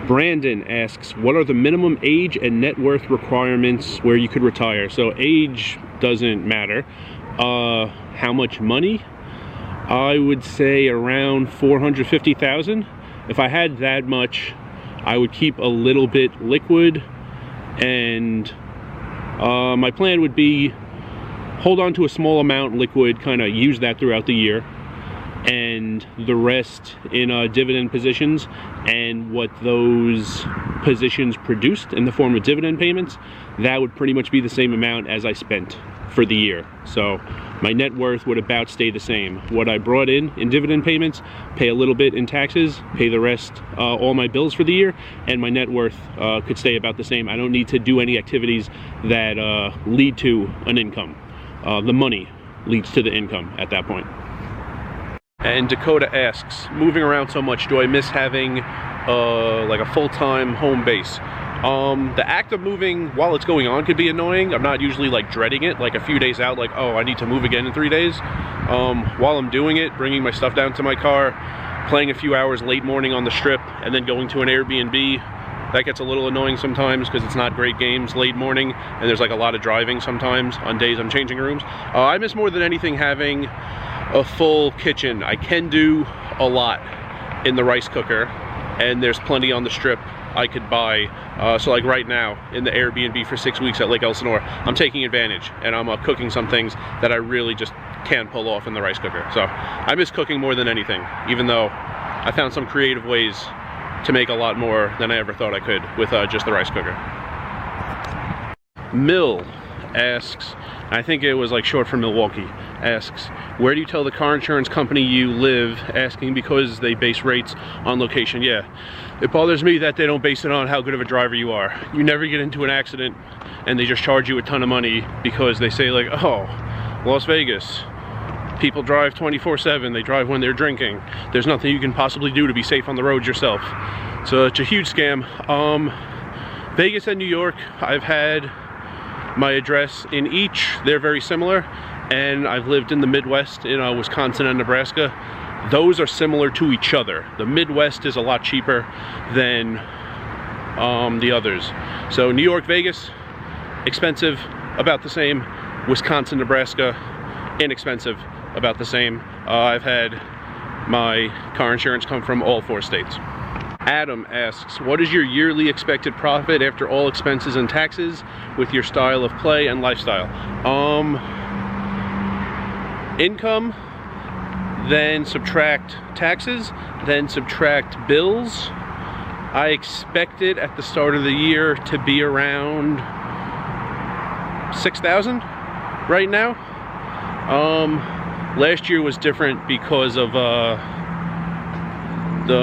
Brandon asks, what are the minimum age and net worth requirements where you could retire? So age doesn't matter. How much money? I would say around 450,000. If I had that much, I would keep a little bit liquid, and my plan would be hold on to a small amount liquid, kind of use that throughout the year, and the rest in dividend positions, and what those positions produced in the form of dividend payments, that would pretty much be the same amount as I spent for the year. So my net worth would about stay the same. What I brought in dividend payments, pay a little bit in taxes, pay the rest, all my bills for the year, and my net worth could stay about the same. I don't need to do any activities that lead to an income. The money leads to the income at that point. And Dakota asks, moving around so much, do I miss having like a full-time home base? The act of moving while it's going on could be annoying. I'm not usually like dreading it, like a few days out, like, oh, I need to move again in 3 days. While I'm doing it, bringing my stuff down to my car, playing a few hours late morning on the strip, and then going to an Airbnb, that gets a little annoying sometimes because it's not great games late morning, and there's like a lot of driving sometimes on days I'm changing rooms. I miss more than anything having a full kitchen. I can do a lot in the rice cooker, and there's plenty on the strip I could buy. So like right now in the Airbnb for 6 weeks at Lake Elsinore, I'm taking advantage, and I'm cooking some things that I really just can't pull off in the rice cooker. So I miss cooking more than anything, even though I found some creative ways to make a lot more than I ever thought I could with just the rice cooker. Mill asks, I think it was like short for Milwaukee, asks, where do you tell the car insurance company you live? Asking because they base rates on location. Yeah, it bothers me that they don't base it on how good of a driver you are. You never get into an accident and they just charge you a ton of money because they say like, oh, Las Vegas, people drive 24/7, they drive when they're drinking. There's nothing you can possibly do to be safe on the roads yourself. So it's a huge scam. Vegas and New York, I've had my address in each. They're very similar, and I've lived in the Midwest in Wisconsin and Nebraska. Those are similar to each other. The Midwest is a lot cheaper than the others. So New York, Vegas, expensive, about the same. Wisconsin, Nebraska, inexpensive, about the same. I've had my car insurance come from all 4 states. Adam asks, what is your yearly expected profit after all expenses and taxes with your style of play and lifestyle? Income, then subtract taxes, then subtract bills. I expect it at the start of the year to be around 6,000 right now. Last year was different because of the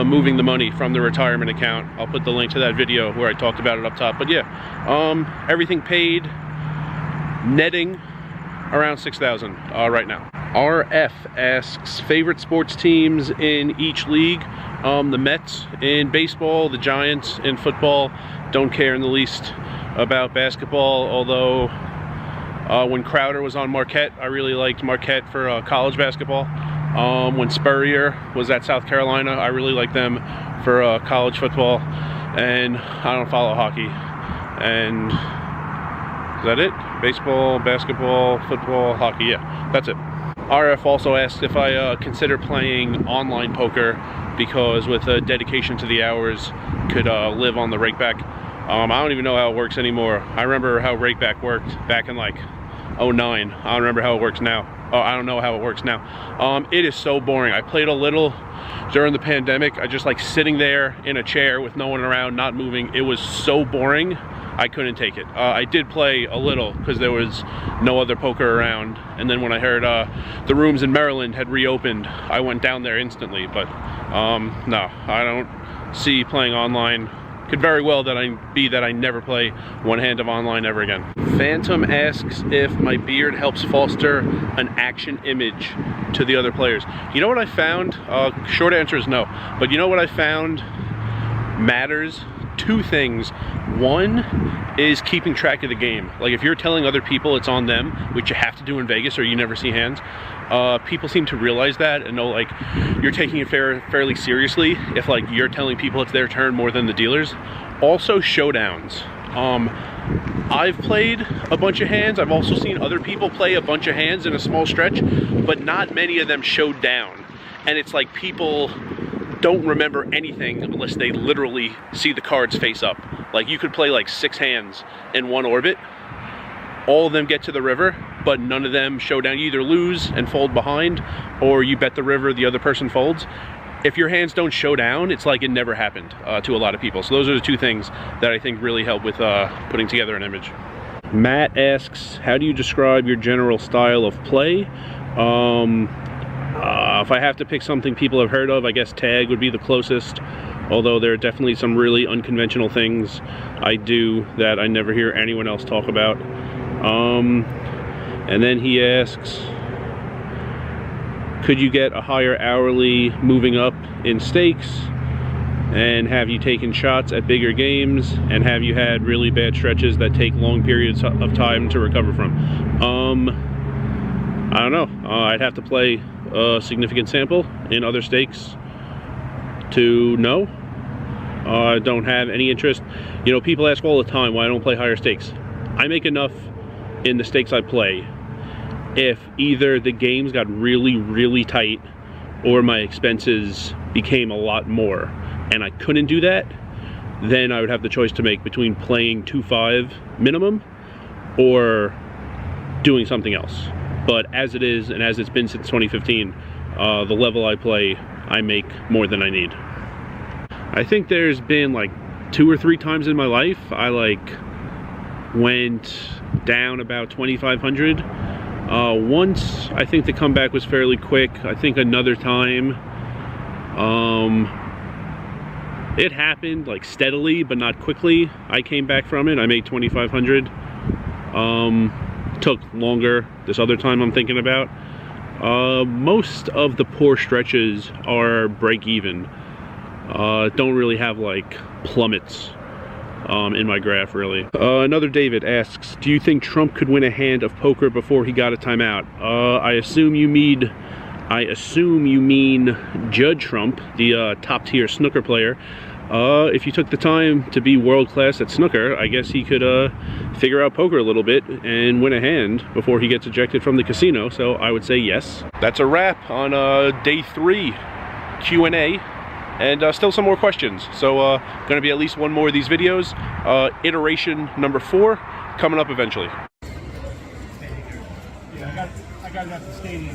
moving the money from the retirement account. I'll put the link to that video where I talked about it up top. But yeah, everything paid, netting around 6,000 right now. RF asks, favorite sports teams in each league? The Mets in baseball, the Giants in football. Don't care in the least about basketball, although when Crowder was on Marquette, I really liked Marquette for college basketball. When Spurrier was at South Carolina, I really liked them for college football. And I don't follow hockey. And is that it? Baseball, basketball, football, hockey, yeah, that's it. RF also asked if I consider playing online poker, because with a dedication to the hours, could live on the rakeback. I don't even know how it works anymore. I remember how rakeback worked back in like 09. I don't remember how it works now. Oh, I don't know how it works now. It is so boring. I played a little during the pandemic. I just like sitting there in a chair with no one around, not moving. It was so boring, I couldn't take it. I did play a little because there was no other poker around, and then when I heard the rooms in Maryland had reopened, I went down there instantly. But no, I don't see playing online. Could very well be that I never play one hand of online ever again. Phantom asks if my beard helps foster an action image to the other players. You know what I found? Short answer is no. But you know what I found matters? 2 things. One, is keeping track of the game. Like if you're telling other people it's on them, which you have to do in Vegas or you never see hands, people seem to realize that and know like you're taking it fairly seriously if like you're telling people it's their turn more than the dealers. Also showdowns. I've played a bunch of hands. I've also seen other people play a bunch of hands in a small stretch, but not many of them showed down. And it's like people don't remember anything unless they literally see the cards face up. Like you could play like 6 hands in one orbit, all of them get to the river, but none of them show down. You either lose and fold behind, or you bet the river, the other person folds. If your hands don't show down, it's like it never happened to a lot of people. So those are the two things that I think really help with putting together an image. Matt asks, how do you describe your general style of play? If I have to pick something people have heard of, I guess tag would be the closest. Although there are definitely some really unconventional things I do that I never hear anyone else talk about. And then he asks, could you get a higher hourly moving up in stakes? And have you taken shots at bigger games? And have you had really bad stretches that take long periods of time to recover from? I don't know. I'd have to play a significant sample in other stakes to know. I don't have any interest. You know, people ask all the time why I don't play higher stakes. I make enough in the stakes I play. If either the games got really, really tight or my expenses became a lot more and I couldn't do that, then I would have the choice to make between playing 2.5 minimum or doing something else. But as it is, and as it's been since 2015, the level I play, I make more than I need. I think there's been like 2 or 3 times in my life I like went down about 2,500. Once I think the comeback was fairly quick. I think another time it happened like steadily but not quickly. I came back from it. I made 2,500. Took longer this other time I'm thinking about. Most of the poor stretches are break even. Don't really have like plummets in my graph really. Another David asks, do you think Trump could win a hand of poker before he got a timeout? I assume you mean Judge Trump, the top tier snooker player. If you took the time to be world class at snooker, I guess he could figure out poker a little bit and win a hand before he gets ejected from the casino. So I would say yes. That's a wrap on day 3 Q&A. And still some more questions. So gonna be at least one more of these videos. Iteration number 4 coming up eventually. Yeah, I got it at the stadium.